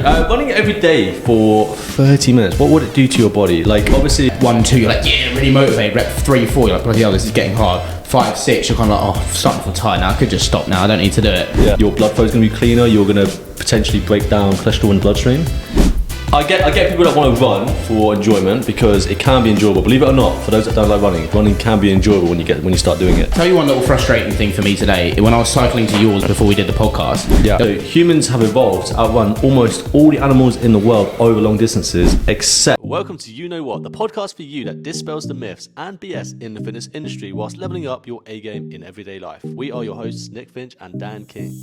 Running every day for 30 minutes, what would it do to your body? Like, obviously, 1, 2, you're like, yeah, really motivated. Rep 3, 4, you're like, bloody hell, this is getting hard. 5, 6, you're kind of like, oh, I'm starting to feel tired now. I could just stop now. I don't need to do it. Yeah. Your blood flow is going to be cleaner. You're going to potentially break down cholesterol in the bloodstream. I get people that want to run for enjoyment because it can be enjoyable. Believe it or not, for those that don't like running can be enjoyable when you start doing it. Tell you one little frustrating thing for me today. When I was cycling to yours before we did the podcast. Yeah. So humans have evolved to outrun almost all the animals in the world over long distances, except. Welcome to You Know What, the podcast for you that dispels the myths and BS in the fitness industry whilst leveling up your A game in everyday life. We are your hosts, Nick Finch and Dan King.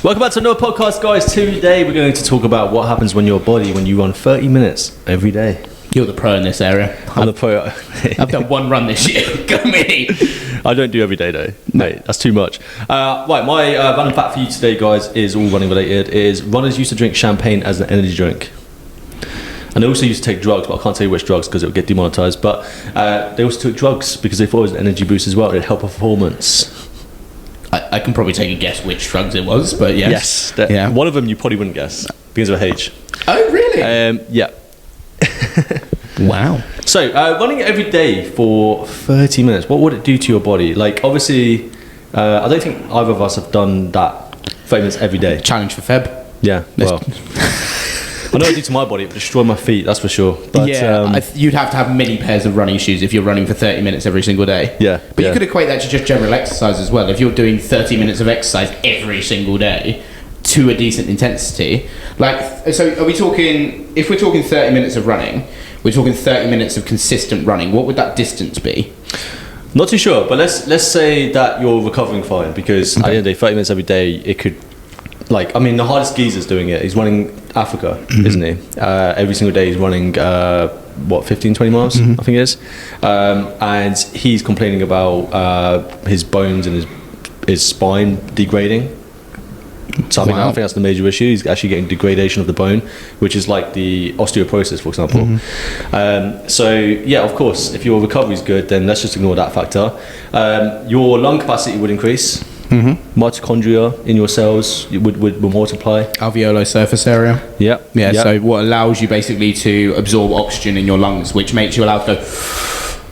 Welcome back to another podcast, guys. Today we're going to talk about what happens when your body when you run 30 minutes every day. You're the pro in this area. I'm the pro. I've done one run this year. Go me. I don't do every day though. Mate, that's too much. Right, my running fact for you today, guys, is all running related. Is runners used to drink champagne as an energy drink. And they also used to take drugs, but I can't tell you which drugs because it would get demonetized. But they also took drugs because they thought it was an energy boost as well. It'd help performance. I can probably take a guess which drugs it was, but yes. Yeah. One of them you probably wouldn't guess because of H. Oh, really? Yeah. Wow. So, running every day for 30 minutes, what would it do to your body? Like, obviously, I don't think either of us have done that 30 minutes every day. Challenge for Feb. Yeah, well. I know what it do to my body, it would destroy my feet, that's for sure. But, yeah, you'd have to have many pairs of running shoes if you're running for 30 minutes every single day. Yeah. But you could equate that to just general exercise as well. If you're doing 30 minutes of exercise every single day to a decent intensity, like, so are we talking, if we're talking 30 minutes of running, we're talking 30 minutes of consistent running, what would that distance be? Not too sure, but let's say that you're recovering fine because at the end of the day, 30 minutes every day, it could, like, I mean, the hardest geezer's doing it. He's running Africa, isn't he? Every single day he's running, 15, 20 miles, I think it is. And he's complaining about his bones and his spine degrading. So I think that's the major issue. He's actually getting degradation of the bone, which is like the osteoporosis, for example. So yeah, of course, if your recovery is good, then let's just ignore that factor. Your lung capacity would increase. Mitochondria in your cells would multiply. Alveolar surface area. Yeah. So what allows you basically to absorb oxygen in your lungs, which makes you allowed to go,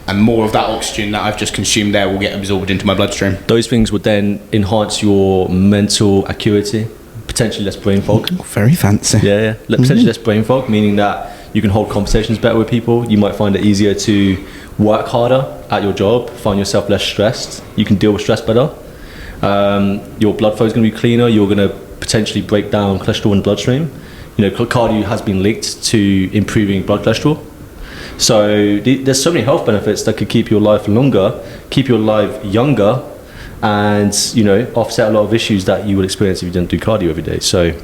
and more of that oxygen that I've just consumed there will get absorbed into my bloodstream. Those things would then enhance your mental acuity, potentially less brain fog. Very fancy. Yeah. Potentially less brain fog, meaning that you can hold conversations better with people. You might find it easier to work harder at your job, find yourself less stressed. You can deal with stress better. Your blood flow is going to be cleaner. You're going to potentially break down cholesterol in the bloodstream. You know, cardio has been linked to improving blood cholesterol. So there's so many health benefits that could keep your life longer, keep your life younger, and offset a lot of issues that you would experience if you didn't do cardio every day. So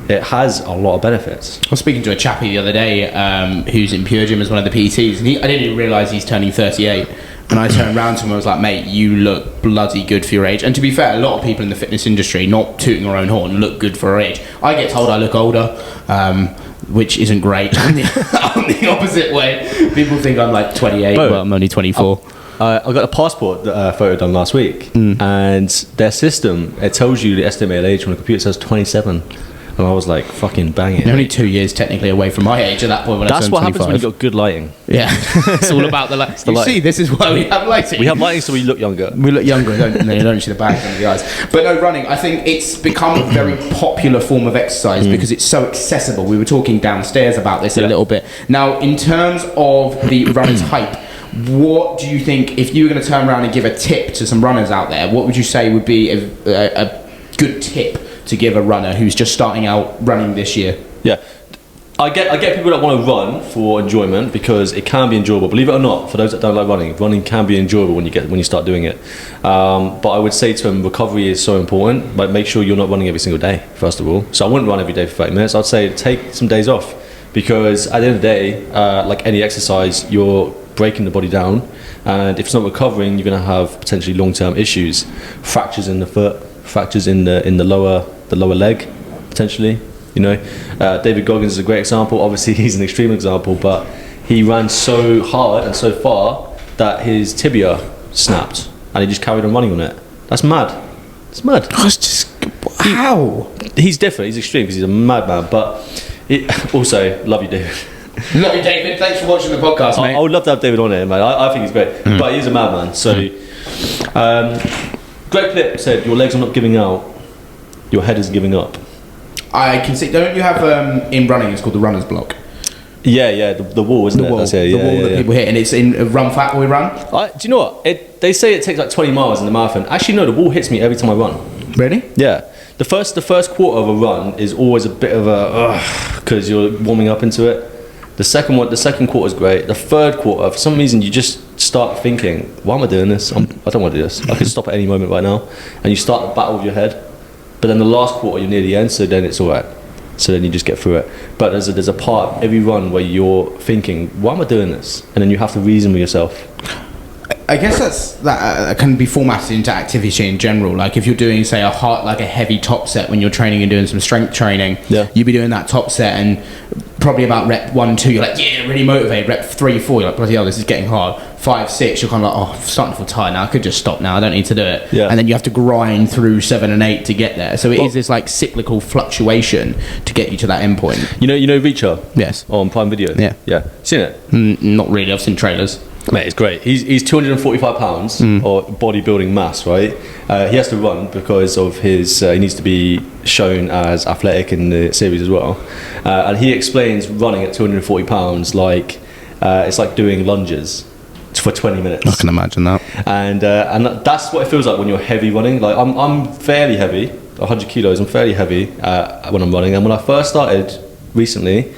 it has a lot of benefits. I was speaking to a chappie the other day who's in Pure Gym as one of the PTs, and I didn't even realise he's turning 38. And I turned around to him and I was like, mate, you look bloody good for your age. And to be fair, a lot of people in the fitness industry, not tooting our own horn, look good for our age. I get told I look older, which isn't great. On the opposite way, people think I'm like 28, but I'm only 24. I got a passport photo done last week, and their system, it tells you the estimated age when the computer says 27. And I was like, fucking bang it. You're only 2 years technically away from my age at that point when I turned 25. That's what happens when you've got good lighting. Yeah, it's all about the light. See, this is why we have lighting. We have lighting so we look younger. We look younger, and then you don't see the bags under the eyes. But no, running, I think it's become a very popular form of exercise because it's so accessible. We were talking downstairs about this a little bit. Now, in terms of the runner's hype, what do you think, if you were going to turn around and give a tip to some runners out there, what would you say would be a good tip to give a runner who's just starting out running this year? Yeah, I get people that want to run for enjoyment because it can be enjoyable. Believe it or not, for those that don't like running can be enjoyable when you start doing it. But I would say to them, recovery is so important. But make sure you're not running every single day, first of all. So I wouldn't run every day for 30 minutes. I'd say take some days off because at the end of the day, like any exercise, you're breaking the body down, and if it's not recovering, you're going to have potentially long-term issues, fractures in the foot, fractures in the lower leg, potentially. David Goggins is a great example. Obviously, he's an extreme example, but he ran so hard and so far that his tibia snapped, and he just carried on running on it. That's mad. It's mad. I was just How? He's different. He's extreme because he's a madman. But also, love you, David. Love you, David. Thanks for watching the podcast, mate. I would love to have David on here, man. I think he's great. But he's a madman. So, Greg Clip said, "Your legs are not giving out. Your head is giving up." I can see. Don't you have in running? It's called the runner's block. Yeah, the wall, isn't it? Wall, That's it. the wall that people hit, and it's in Run Fat Boy Run. Do you know what? They say it takes like 20 miles in the marathon. Actually, no, the wall hits me every time I run. Really? Yeah. The first quarter of a run is always a bit of a because you're warming up into it. The second quarter is great. The third quarter, for some reason, you just start thinking, "Why am I doing this? I don't want to do this. I could stop at any moment right now." And you start the battle with your head. But then the last quarter, you're near the end, so then it's all right. So then you just get through it. But there's a part of every run where you're thinking, "Why am I doing this?" And then you have to reason with yourself. I guess that can be formatted into activity in general. Like if you're doing, say, a heavy top set when you're training and doing some strength training, you'd be doing that top set, and probably about rep 1, 2, you're like, yeah, really motivated. Rep 3, 4, you're like, bloody hell, this is getting hard. 5, 6, you're kind of like, oh, I'm starting to feel tired now. I could just stop now. I don't need to do it. Yeah. And then you have to grind through 7 and 8 to get there. So it is this like cyclical fluctuation to get you to that end point. You know Reacher? Yes. On Prime Video? Yeah. Seen it? Not really. I've seen trailers. Mate, it's great. He's 245 pounds or bodybuilding mass, right? He has to run because of his. He needs to be shown as athletic in the series as well. And he explains running at 240 pounds like it's like doing lunges for 20 minutes. I can imagine that. And that's what it feels like when you're heavy running. Like I'm fairly heavy, 100 kilos. I'm fairly heavy when I'm running. And when I first started recently,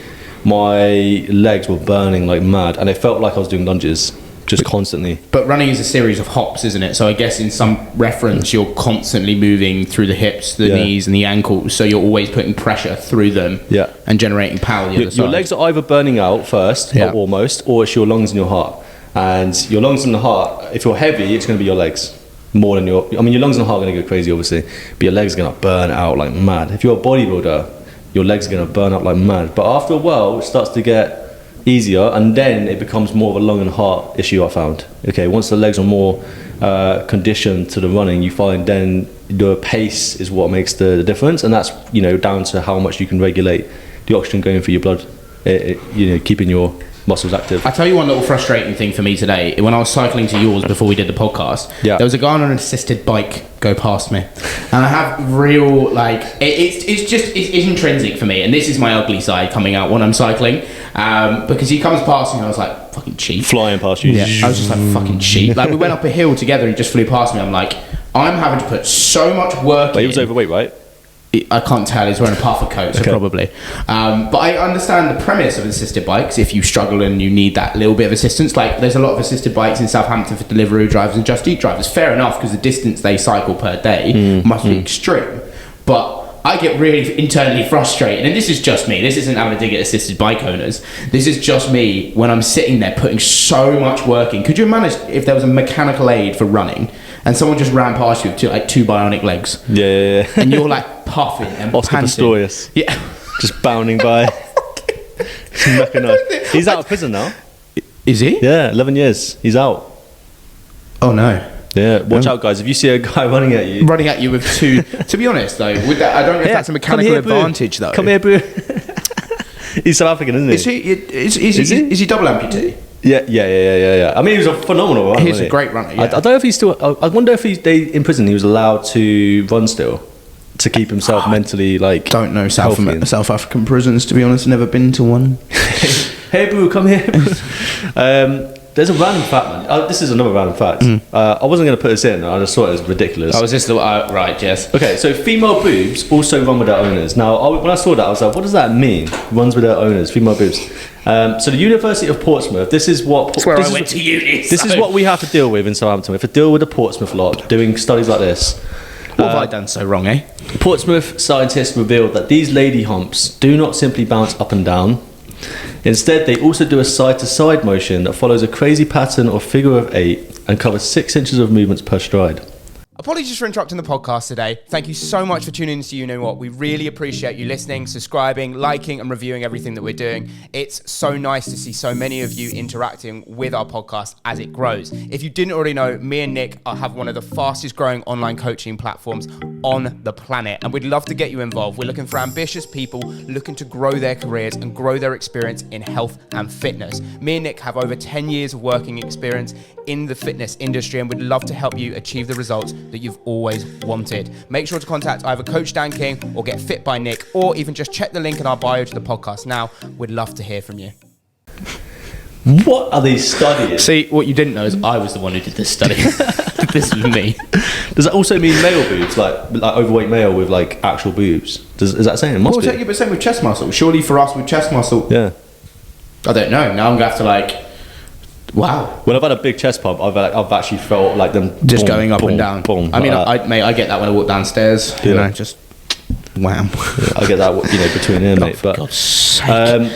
my legs were burning like mad, and it felt like I was doing lunges just constantly. But running is a series of hops, isn't it? So I guess in some reference, you're constantly moving through the hips, the knees, and the ankles. So you're always putting pressure through them, and generating power. Your legs are either burning out first, or almost, or it's your lungs and your heart. And your lungs and the heart, if you're heavy, it's going to be your legs more than your. I mean, your lungs and the heart are going to go crazy, obviously, but your legs are going to burn out like mad. If you're a bodybuilder, your legs are going to burn out like mad. But after a while, it starts to get easier, and then it becomes more of a lung and heart issue. I found. Okay, once the legs are more conditioned to the running, you find then the pace is what makes the difference, and that's down to how much you can regulate the oxygen going through your blood. Keeping your muscles active. I tell you one little frustrating thing for me today. When I was cycling to yours before we did the podcast, there was a guy on an assisted bike go past me, and I have real it's intrinsic for me, and this is my ugly side coming out when I'm cycling, because he comes past me and I was like, fucking cheap, flying past you. I was just like, fucking cheap. Like we went up a hill together and he just flew past me. I'm like, I'm having to put so much work But he was overweight, right? I can't tell, he's wearing a puffer coat, so probably. But I understand the premise of assisted bikes. If you struggle and you need that little bit of assistance, like there's a lot of assisted bikes in Southampton for delivery drivers and Just Eat drivers. Fair enough, because the distance they cycle per day must be extreme. But I get really internally frustrated, and this is just me. This isn't having to dig at assisted bike owners. This is just me when I'm sitting there putting so much work in. Could you imagine if there was a mechanical aid for running and someone just ran past you with two bionic legs? Yeah. And you're like puffing and Oscar panting. Pistorious. Yeah. Just bounding by. He's out of prison now. Is he? Yeah, 11 years. He's out. Oh no. Yeah, watch out, guys. If you see a guy running at you with two. To be honest, though, with that, I don't know if that's a mechanical advantage, though. Come here, bro. He's South African, isn't he? Is he double amputee? Yeah. I mean, he was a phenomenal runner. He's a great runner. Yeah. I don't know if he's still. I wonder if in prison he was allowed to run still, to keep himself mentally like. Don't know South African prisons, to be honest. Never been to one. Hey, bro, come here. There's a random fact, man. This is another random fact. I wasn't going to put this in. I just thought it was ridiculous. Oh, is this the right? Yes. Okay, so female boobs also run with their owners. Now, when I saw that, I was like, what does that mean? Runs with their owners, female boobs. So the University of Portsmouth. This is what. That's where I went to uni. This is what we have to deal with in Southampton. We have to deal with the Portsmouth lot doing studies like this. What have I done so wrong, eh? Portsmouth scientists revealed that these lady humps do not simply bounce up and down. Instead, they also do a side-to-side motion that follows a crazy pattern or figure of 8 and covers 6 inches of movements per stride. Apologies for interrupting the podcast today. Thank you so much for tuning in to You Know What. We really appreciate you listening, subscribing, liking, and reviewing everything that we're doing. It's so nice to see so many of you interacting with our podcast as it grows. If you didn't already know, me and Nick have one of the fastest growing online coaching platforms on the planet, and we'd love to get you involved. We're looking for ambitious people looking to grow their careers and grow their experience in health and fitness. Me and Nick have over 10 years of working experience in the fitness industry, and we'd love to help you achieve the results that you've always wanted. Make sure to contact either Coach Dan King or Get Fit by Nick, or even just check the link in our bio to the podcast now. We'd love to hear from you. What are these studies? See, what you didn't know is I was the one who did this study. This is me. Does that also mean male boobs, like overweight male with like actual boobs? Is that saying it must be? But same with chest muscle. Surely for us with chest muscle. Yeah. I don't know. Now I'm gonna have to like. Wow. When I've had a big chest pump, I've actually felt like them just going up and down. Boom, I mean, I get that when I walk downstairs. You know, just wham. Yeah, I get that, between here, mate. But God's sake.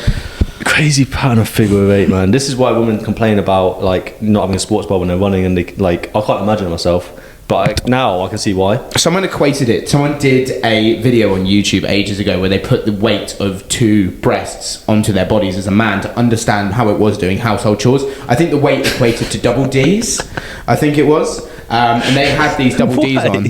Crazy pattern of figure eight, man. This is why women complain about like not having a sports bra when they're running, and they like I can't imagine it myself. But now I can see why. Someone equated it. Someone did a video on YouTube ages ago where they put the weight of 2 breasts onto their bodies as a man to understand how it was doing household chores. I think the weight equated to double Ds. I think it was. And they had these double Ds on.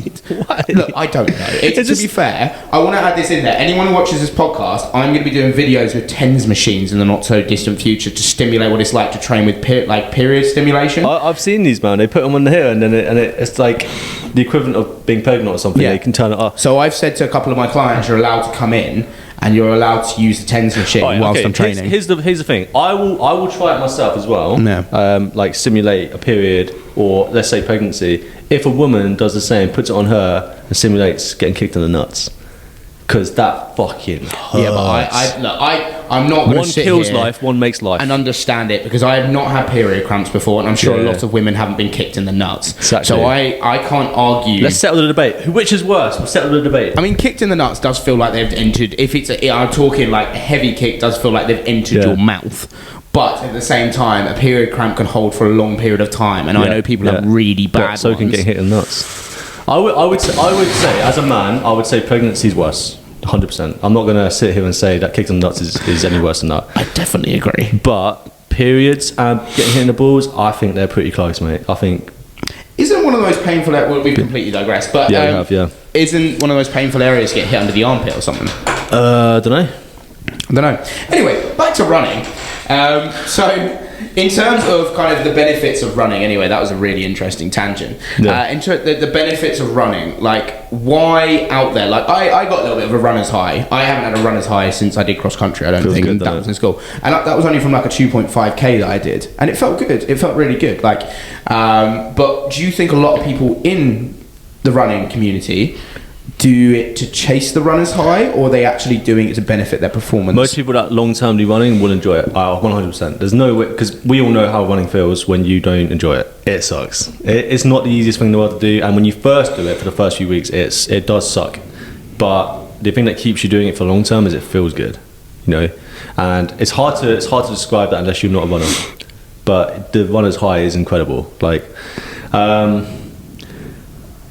Why? Look, I don't know. To be fair, I want to add this in there. Anyone who watches this podcast, I'm going to be doing videos with TENS machines in the not so distant future to stimulate what it's like to train with period stimulation. I've seen these, man. They put them on here, and then it's like the equivalent of being pregnant or something. Yeah. You can turn it up. So I've said to a couple of my clients, you're allowed to come in and you're allowed to use the TENS machine whilst I'm training. Here's the thing. I will try it myself as well. Yeah. Like simulate a period or let's say pregnancy. If a woman does the same, puts it on her and simulates getting kicked in the nuts, because that fucking hurts. Yeah, but I'm not going to sit here. One kills life, one makes life. And understand it, because I have not had period cramps before, and I'm sure a lot of women haven't been kicked in the nuts. Exactly. So I can't argue. Let's settle the debate. Which is worse? We'll settle the debate. I mean, kicked in the nuts does feel like they've entered. If I'm talking like a heavy kick, does feel like they've entered your mouth. But at the same time, a period cramp can hold for a long period of time, and I know people have really bad. So can get hit in the nuts. I would say, as a man, I would say pregnancy is worse. 100%. I'm not going to sit here and say that kicked in the nuts is any worse than that. I definitely agree. But periods and getting hit in the balls, I think they're pretty close, mate. I think. Isn't one of the most painful? Well, we completely digress. But isn't one of the most painful areas to get hit under the armpit or something? I don't know. Anyway, back to running. So, in terms of kind of the benefits of running, anyway, that was a really interesting tangent. Yeah. The benefits of running, like why out there? Like I got a little bit of a runner's high. I haven't had a runner's high since I did cross country. I don't think that was in school, and that was only from like a 2.5k that I did, and it felt good. It felt really good. Like, but do you think a lot of people in the running community do it to chase the runner's high, or are they actually doing it to benefit their performance? Most people that long-term do running will enjoy it. 100%. There's no way, because we all know how running feels when you don't enjoy it. It sucks. It's not the easiest thing in the world to do, and when you first do it for the first few weeks, it does suck. But the thing that keeps you doing it for long term is it feels good, you know. And it's hard to describe that unless you're not a runner. But the runner's high is incredible. Like,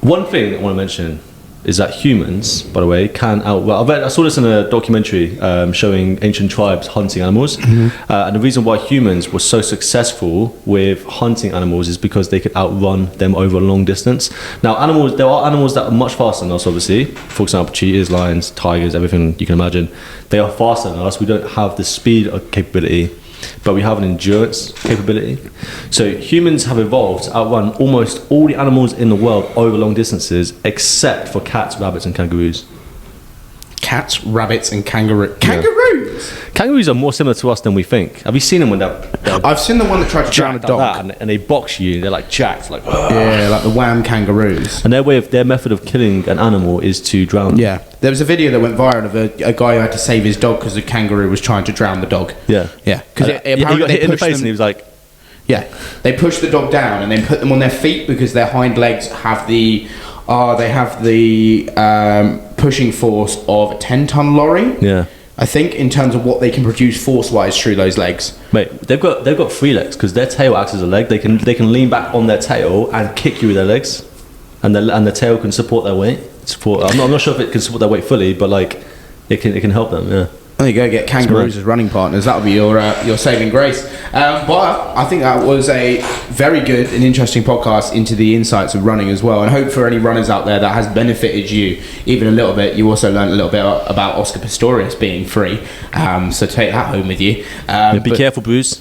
one thing I want to mention is that humans, by the way, can I saw this in a documentary showing ancient tribes hunting animals, and the reason why humans were so successful with hunting animals is because they could outrun them over a long distance. Now, there are animals that are much faster than us, obviously. For example, cheetahs, lions, tigers, everything you can imagine. They are faster than us. We don't have the speed or capability, but we have an endurance capability. So humans have evolved to outrun almost all the animals in the world over long distances, except for cats, rabbits, and kangaroos. Cats, rabbits, and kangaroos. Kangaroos? Kangaroos are more similar to us than we think. Have you seen them when they're I've seen the one that tried to drown a dog. And they box you, they're like jacked. Like, yeah, like the wham kangaroos. And their method of killing an animal is to drown them. Yeah. There was a video that went viral of a guy who had to save his dog because a kangaroo was trying to drown the dog. Yeah. Yeah. Because he got hit in the face and he was like... Yeah. They pushed the dog down and then put them on their feet because their hind legs have the pushing force of a 10-ton lorry. Yeah. I think in terms of what they can produce force-wise through those legs. Mate, they've got 3 legs because their tail acts as a leg. They can lean back on their tail and kick you with their legs. and the tail can support their weight. I'm not sure if it can support their weight fully, but like it can help them. Yeah. There you go, get kangaroos as running partners. That'll be your saving grace. But I think that was a very good and interesting podcast into the insights of running as well. And hope for any runners out there that has benefited you even a little bit. You also learned a little bit about Oscar Pistorius being free. So take that home with you. Be careful, Bruce.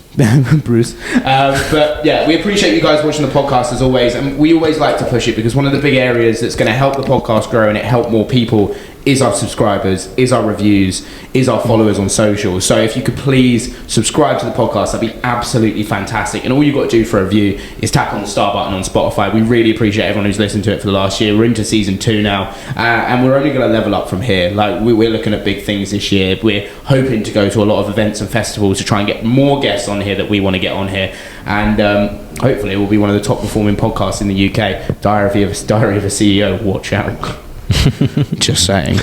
Bruce. But yeah, we appreciate you guys watching the podcast as always. And we always like to push it because one of the big areas that's going to help the podcast grow and it help more people is our subscribers, is our reviews, is our followers on social. So if you could please subscribe to the podcast, that'd be absolutely fantastic. And all you've got to do for a review is tap on the star button on Spotify. We really appreciate everyone who's listened to it for the last year. We're into season 2 now, and we're only going to level up from here. Like we're looking at big things this year. We're hoping to go to a lot of events and festivals to try and get more guests on here that we want to get on here. And hopefully it will be one of the top performing podcasts in the UK. Diary of a CEO, watch out. Just saying.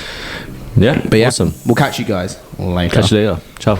Yeah, but yeah, awesome. We'll catch you guys later. Catch you later. Ciao.